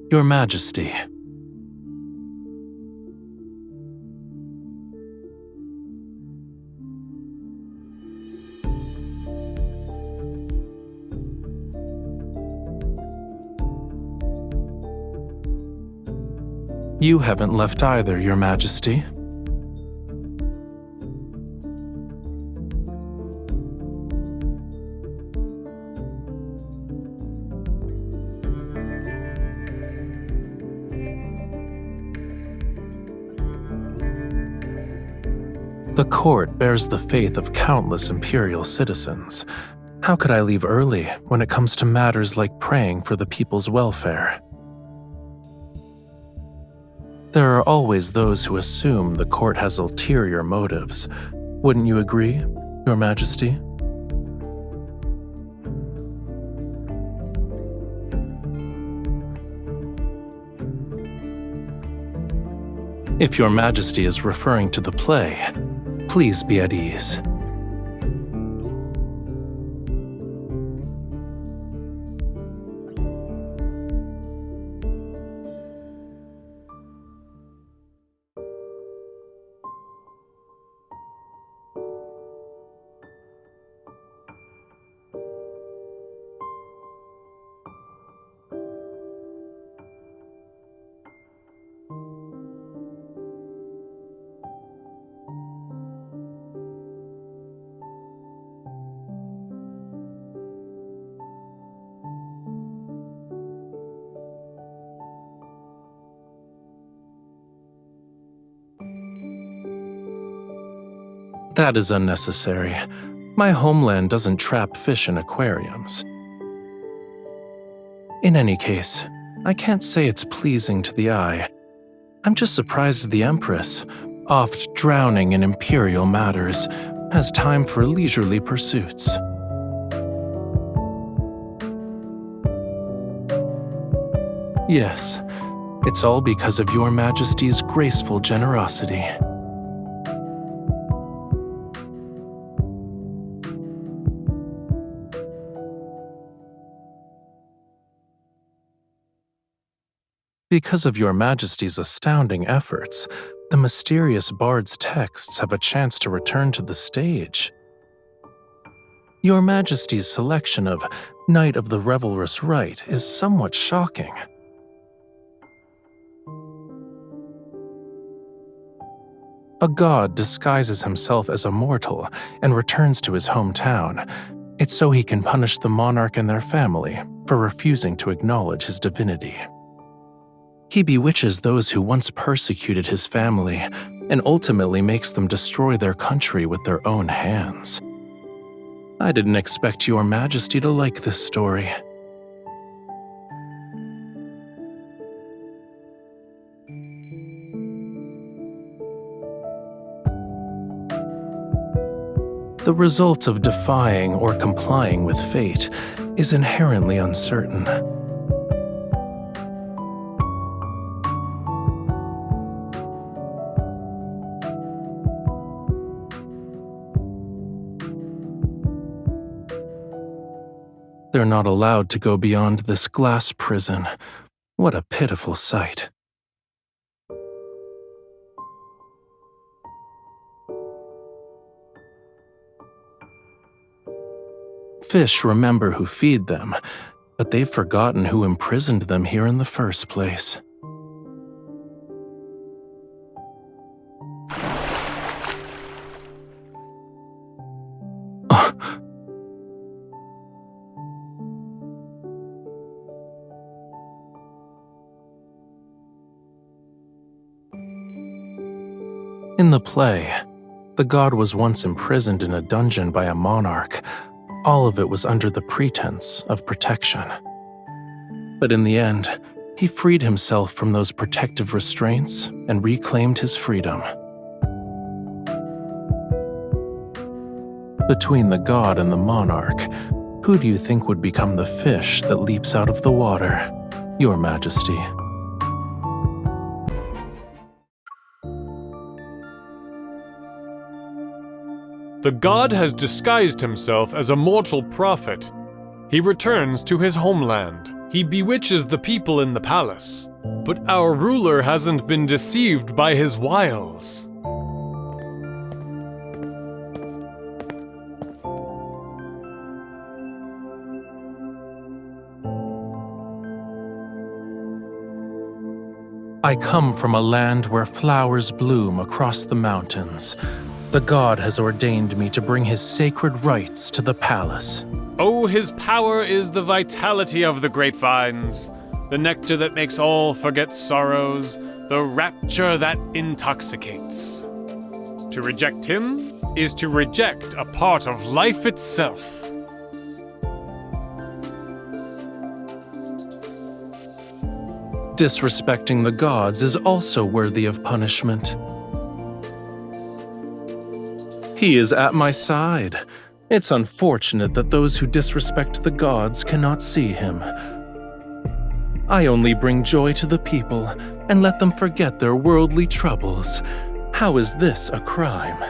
Your Majesty. You haven't left either, Your Majesty. The court bears the faith of countless imperial citizens. How could I leave early when it comes to matters like praying for the people's welfare? There are always those who assume the court has ulterior motives. Wouldn't you agree, Your Majesty? If Your Majesty is referring to the play, please be at ease. That is unnecessary. My homeland doesn't trap fish in aquariums. In any case, I can't say it's pleasing to the eye. I'm just surprised the Empress, oft drowning in imperial matters, has time for leisurely pursuits. Yes, it's all because of Your Majesty's graceful generosity. Because of Your Majesty's astounding efforts, the mysterious bard's texts have a chance to return to the stage. Your Majesty's selection of Knight of the Revelrous Rite is somewhat shocking. A god disguises himself as a mortal and returns to his hometown. It's so he can punish the monarch and their family for refusing to acknowledge his divinity. He bewitches those who once persecuted his family and ultimately makes them destroy their country with their own hands. I didn't expect Your Majesty to like this story. The result of defying or complying with fate is inherently uncertain. They're not allowed to go beyond this glass prison. What a pitiful sight. Fish remember who feed them, but they've forgotten who imprisoned them here in the first place. In the play, the god was once imprisoned in a dungeon by a monarch. All of it was under the pretense of protection. But in the end, he freed himself from those protective restraints and reclaimed his freedom. Between the god and the monarch, who do you think would become the fish that leaps out of the water, Your Majesty? The god has disguised himself as a mortal prophet. He returns to his homeland. He bewitches the people in the palace, but our ruler hasn't been deceived by his wiles. I come from a land where flowers bloom across the mountains. The god has ordained me to bring his sacred rites to the palace. Oh, his power is the vitality of the grapevines, the nectar that makes all forget sorrows, the rapture that intoxicates. To reject him is to reject a part of life itself. Disrespecting the gods is also worthy of punishment. He is at my side. It's unfortunate that those who disrespect the gods cannot see him. I only bring joy to the people and let them forget their worldly troubles. How is this a crime?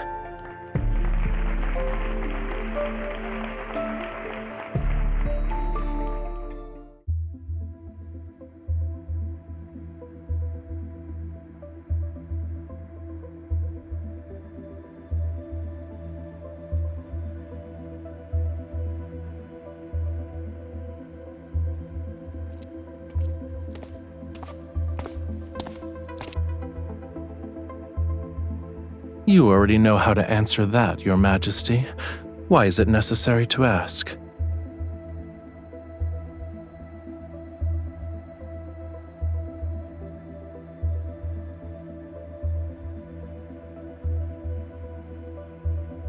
You already know how to answer that, Your Majesty. Why is it necessary to ask?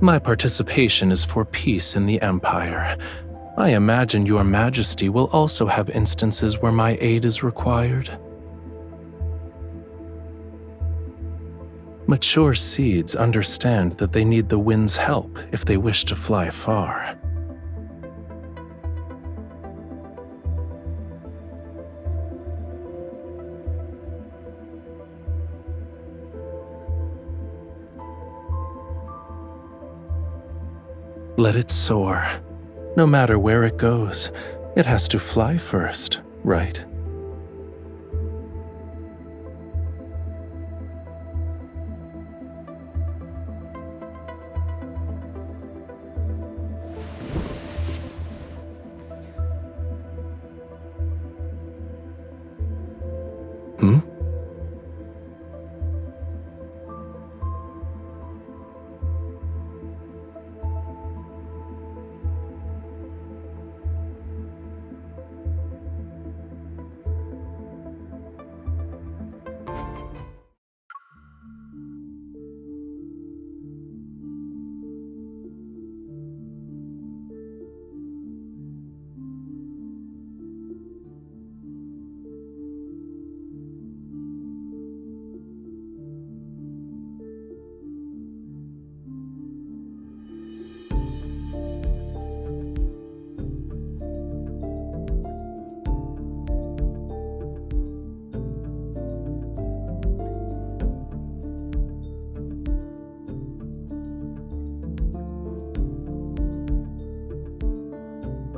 My participation is for peace in the Empire. I imagine Your Majesty will also have instances where my aid is required. Mature seeds understand that they need the wind's help if they wish to fly far. Let it soar. No matter where it goes, it has to fly first, right? Hmm?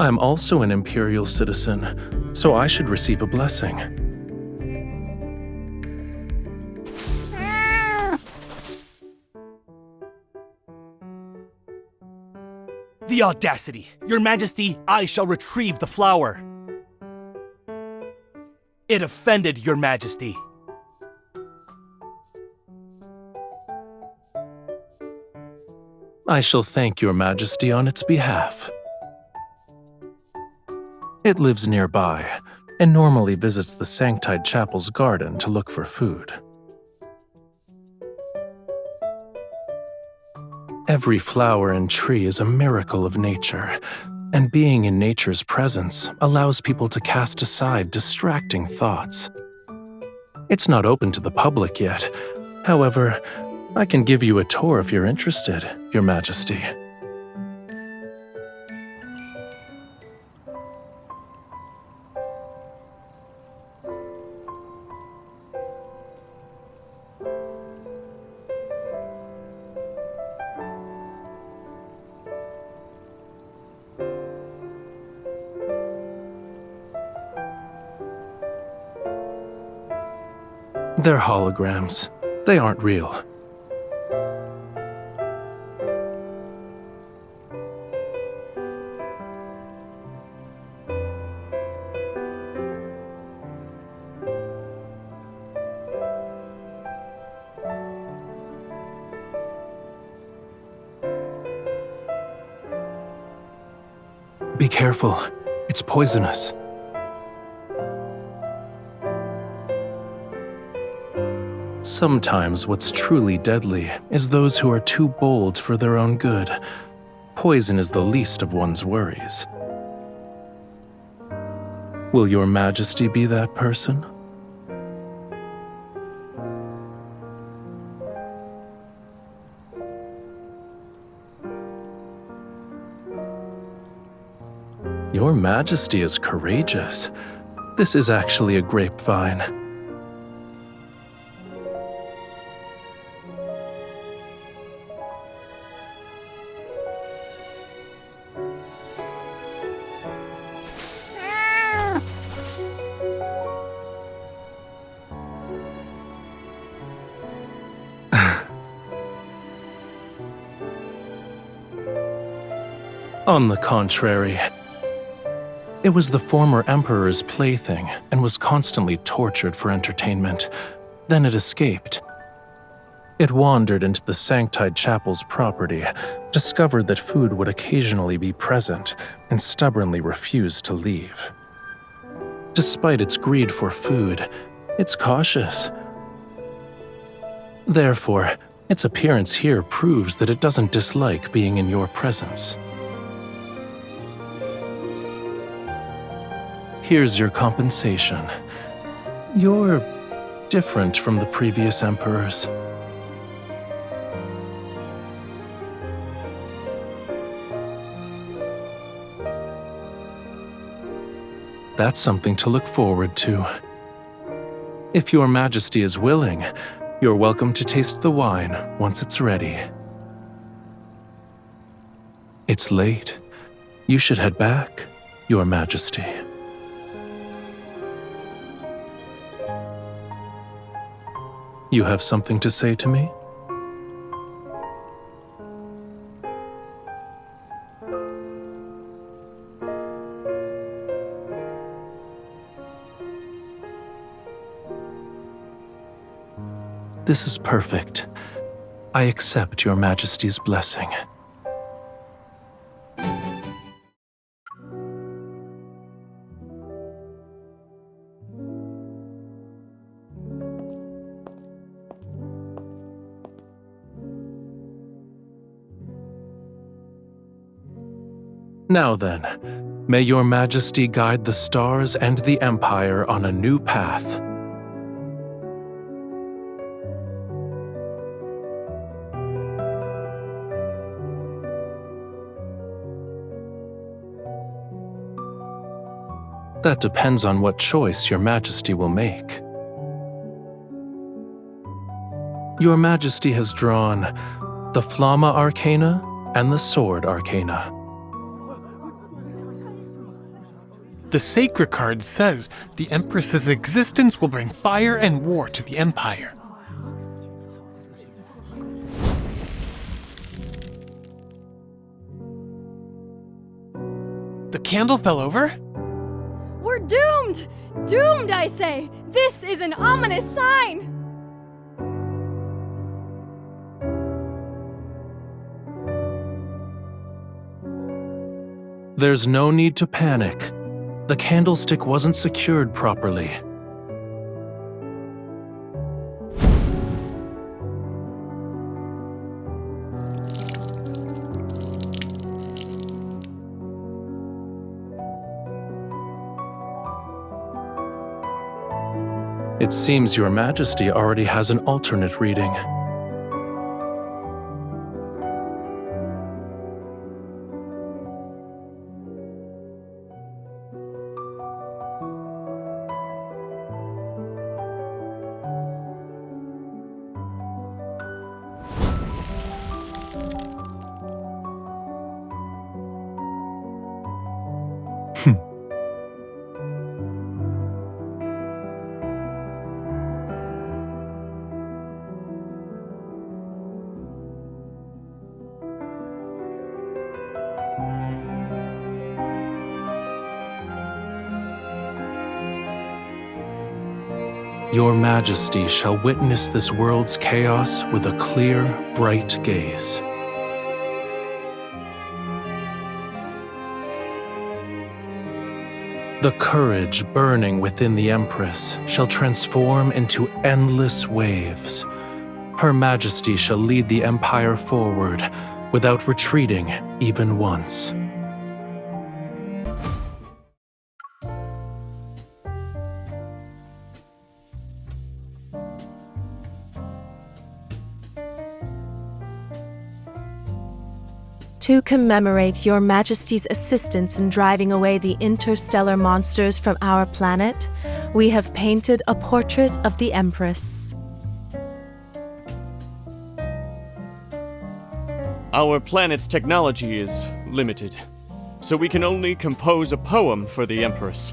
I'm also an imperial citizen, so I should receive a blessing. The audacity! Your Majesty, I shall retrieve the flower. It offended Your Majesty. I shall thank Your Majesty on its behalf. It lives nearby, and normally visits the Sanctide Chapel's garden to look for food. Every flower and tree is a miracle of nature, and being in nature's presence allows people to cast aside distracting thoughts. It's not open to the public yet. However, I can give you a tour if you're interested, Your Majesty. They're holograms. They aren't real. Be careful. It's poisonous. Sometimes what's truly deadly is those who are too bold for their own good. Poison is the least of one's worries. Will your Majesty be that person? Your Majesty is courageous. This is actually a grapevine. On the contrary, it was the former emperor's plaything and was constantly tortured for entertainment. Then it escaped. It wandered into the Sanctide Chapel's property, discovered that food would occasionally be present, and stubbornly refused to leave. Despite its greed for food, it's cautious. Therefore, its appearance here proves that it doesn't dislike being in your presence. Here's your compensation. You're different from the previous emperors. That's something to look forward to. If your Majesty is willing, you're welcome to taste the wine once it's ready. It's late. You should head back, Your Majesty. You have something to say to me? This is perfect. I accept Your Majesty's blessing. Now then, may Your Majesty guide the stars and the Empire on a new path. That depends on what choice Your Majesty will make. Your Majesty has drawn the Flamma Arcana and the Sword Arcana. The Sacred card says the Empress's existence will bring fire and war to the Empire. The candle fell over? We're doomed! Doomed, I say! This is an ominous sign! There's no need to panic. The candlestick wasn't secured properly. It seems Your Majesty already has an alternate reading. Your Majesty shall witness this world's chaos with a clear, bright gaze. The courage burning within the Empress shall transform into endless waves. Her Majesty shall lead the Empire forward without retreating even once. To commemorate Your Majesty's assistance in driving away the interstellar monsters from our planet, we have painted a portrait of the Empress. Our planet's technology is limited, so we can only compose a poem for the Empress.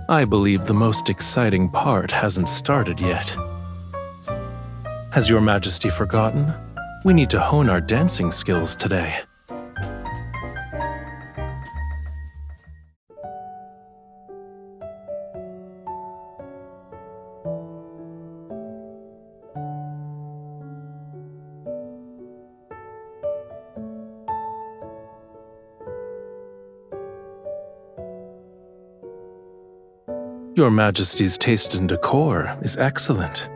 I believe the most exciting part hasn't started yet. Has Your Majesty forgotten? We need to hone our dancing skills today. Your Majesty's taste in decor is excellent.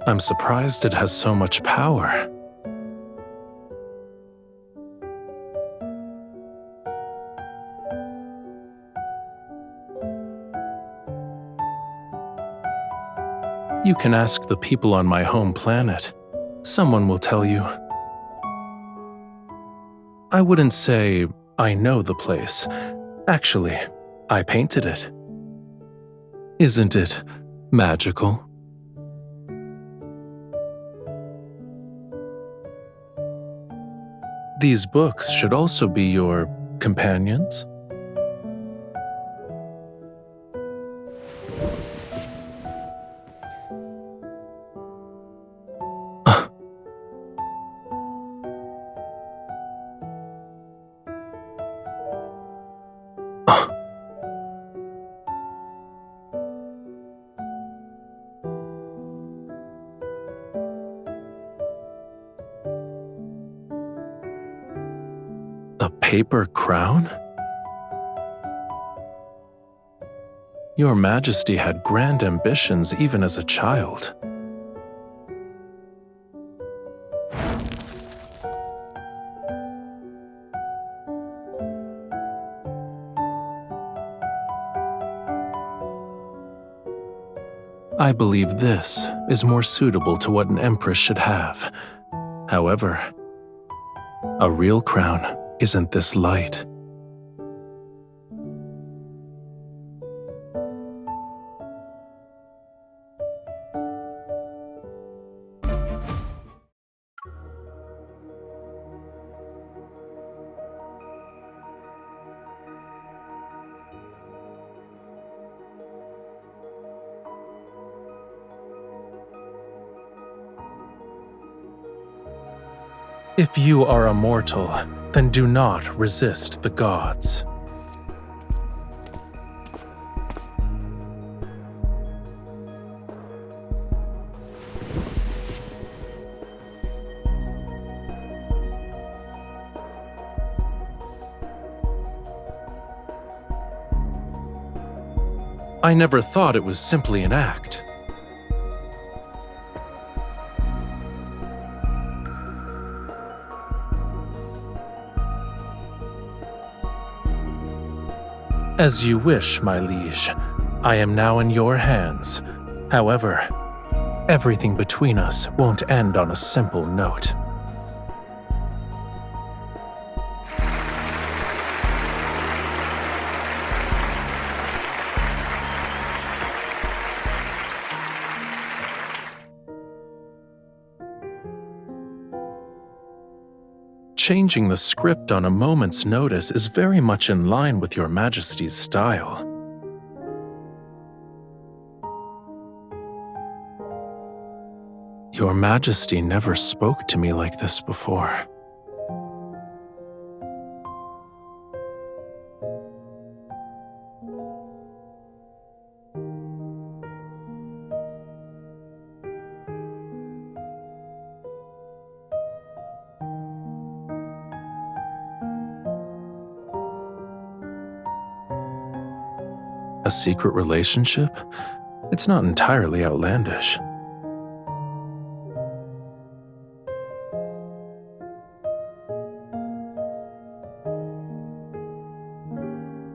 I'm surprised it has so much power. You can ask the people on my home planet. Someone will tell you. I wouldn't say I know the place. Actually, I painted it. Isn't it magical? These books should also be your companions. A paper crown? Your Majesty had grand ambitions even as a child. I believe this is more suitable to what an empress should have. However, a real crown isn't this light. If you are a mortal, then do not resist the gods. I never thought it was simply an act. As you wish, my liege. I am now in your hands. However, everything between us won't end on a simple note. Changing the script on a moment's notice is very much in line with your Majesty's style. Your Majesty never spoke to me like this before. A secret relationship? It's not entirely outlandish.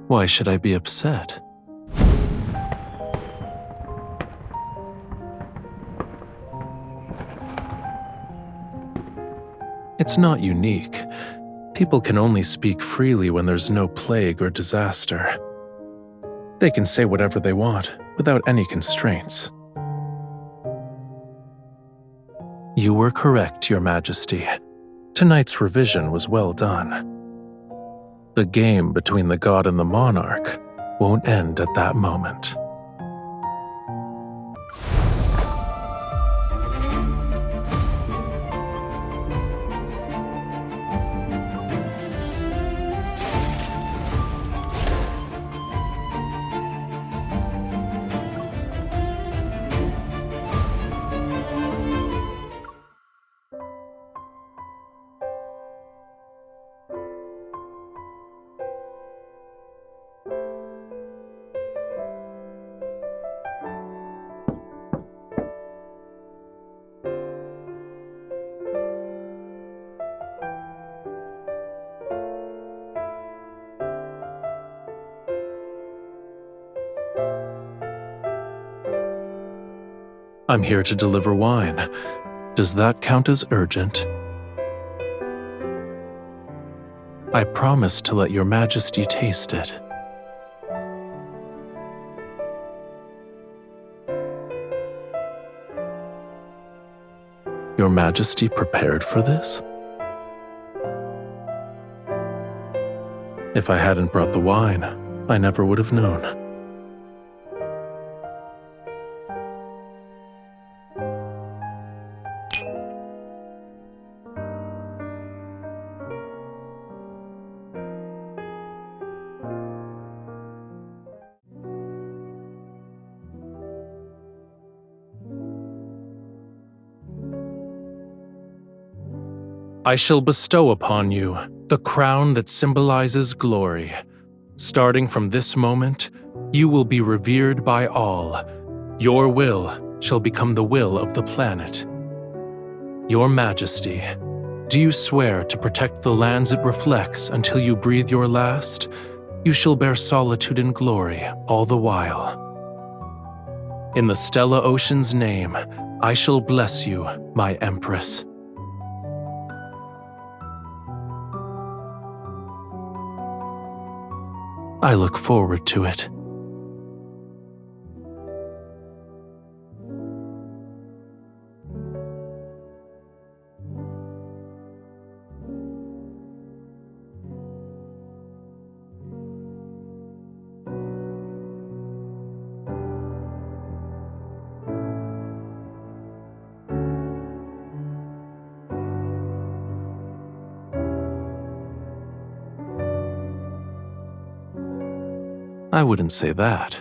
Why should I be upset? It's not unique. People can only speak freely when there's no plague or disaster. They can say whatever they want, without any constraints. You were correct, Your Majesty. Tonight's revision was well done. The game between the god and the monarch won't end at that moment. I'm here to deliver wine. Does that count as urgent? I promise to let Your Majesty taste it. Your Majesty prepared for this? If I hadn't brought the wine, I never would have known. I shall bestow upon you the crown that symbolizes glory. Starting from this moment, you will be revered by all. Your will shall become the will of the planet. Your Majesty, do you swear to protect the lands it reflects until you breathe your last? You shall bear solitude and glory all the while. In the Stella Ocean's name, I shall bless you, my Empress. I look forward to it. I wouldn't say that.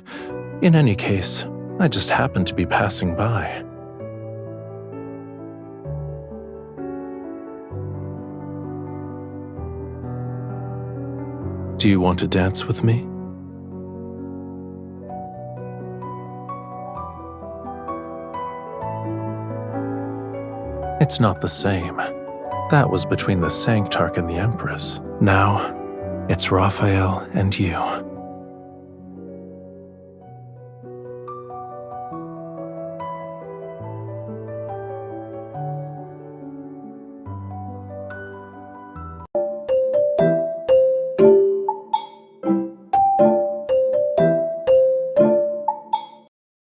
In any case, I just happened to be passing by. Do you want to dance with me? It's not the same. That was between the Sanctarch and the Empress. Now, it's Raphael and you.